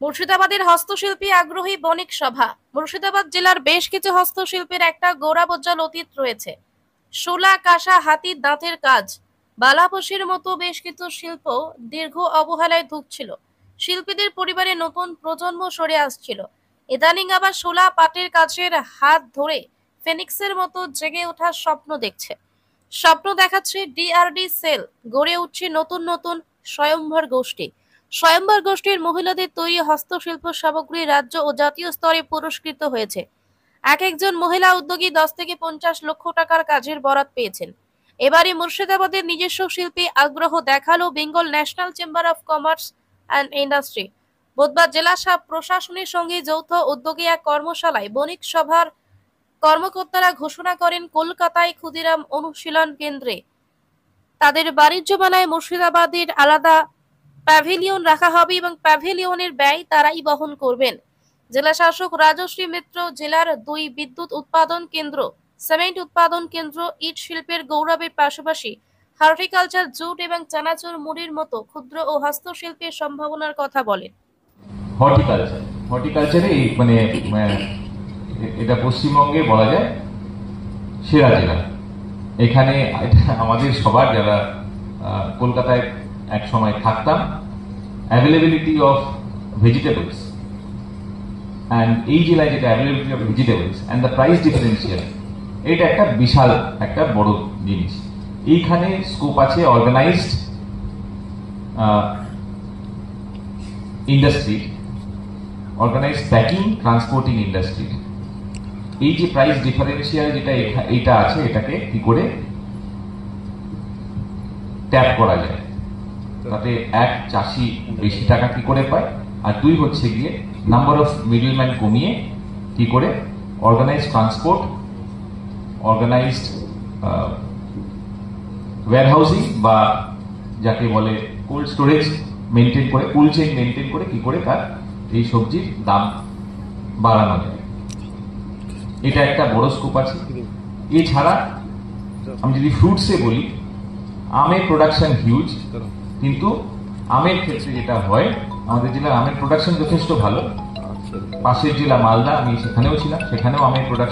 মুর্শিদাবাদের হস্তশিল্পী আগ্রহী বণিক সভা। মুর্শিদাবাদ জেলার বেশ কিছু হস্তশিল্পের একটা গৌরবোজ্জ্বল অতীত রয়েছে। শোলা, কাঁসা, হাতির দাঁতের কাজ, বালাপোষের মতো বেশ কিছু শিল্প দীর্ঘ অবহেলায় ভুগছিল। শিল্পীদের পরিবারে নতুন প্রজন্ম সরে আসছিল। ইদানিং আবার শোলা, পাটের কাজের হাত ধরে ফেনিক্সের মতো জেগে ওঠার স্বপ্ন দেখছে। স্বপ্ন দেখাচ্ছে ডিআরডি সেল। গড়ে উঠছে নতুন নতুন স্বয়ম্ভর গোষ্ঠী। স্বয়ম্বর গোষ্ঠীর মহিলাদের তৈরি হস্তশিল্প সামগ্রী রাজ্য ও জাতীয় স্তরে পুরস্কৃত হয়েছে। এক একজন মহিলা উদ্যোগী 10 থেকে 50 লক্ষ টাকার কাজের বরাত পেয়েছেন। এবারে মুর্শিদাবাদের নিজস্ব শিল্পী আগ্রহ দেখালো Bengal national chamber of commerce and industry. বুধবার জেলা প্রশাসনের সঙ্গে যৌথ উদ্যোগে এক কর্মশালায় বণিক সভার কর্মকর্তারা ঘোষণা করেন কলকাতায় ক্ষুদিরাম অনুশীলন কেন্দ্রে তাদের বাণিজ্য মেলায় মুর্শিদাবাদের আলাদা প্যাভিলিয়ন রাখা হবে এবং প্যাভিলিয়নের ব্যয় তারাই বহন করবেন। জেলা শাসক রাজশ্রী মিত্র জেলার 2 বিদ্যুৎ উৎপাদন কেন্দ্র, সিমেন্ট উৎপাদন কেন্দ্র, ইট শিল্পের গৌরবের পাশাপাশি হর্টিকালচার, জুট এবং চানাচুর মুড়ির মতো ক্ষুদ্র ও হস্তশিল্পের সম্ভাবনার কথা বলেন। হর্টিকালচারে মানে এটা পশ্চিমবঙ্গে বলা যায় সেরা জেলা। এখানে আমাদের সবার যারা কলকাতায় এক সময় থাকতাম, অ্যাভেলেবিলিটি অফ ভেজিটেবলস অ্যান্ড এই জেলায় যেটা availability of vegetables and the price differential, এটা একটা বিশাল একটা বড় জিনিস। এইখানে স্কোপ আছে organised industry, organised packing, transporting industry. এই যে প্রাইস ডিফারেন্সিয়াল যেটা এটা আছে, এটাকে কি করে ট্যাপ করা যায়, তাতে এক চাষি বেশি টাকা কি করে পায়, আর 2 হচ্ছে গিয়ে নাম্বার অফ মিডলম্যান কমিয়ে কি করে অর্গানাইজড ট্রান্সপোর্ট, অর্গানাইজড ওয়্যারহাউসিং বা যাকে বলে কোল্ড স্টোরেজ মেনটেন করে, কোল্ড চেইন মেনটেন করে কি করে তার এই সবজির দাম বাড়ানো যায়। এটা একটা বড় স্কোপ আছে। এছাড়া আমি যদি ফ্রুটসে বলি, আমের প্রোডাকশন হিউজ, কিন্তু আমের ক্ষেত্রে যেটা হয়, আমাদের জেলার আমের প্রোডাকশন যথেষ্ট ভালো। পাশের জেলা মালদা, আমি সেখানেও ছিলাম, সেখানেও আমের প্রোডাকশন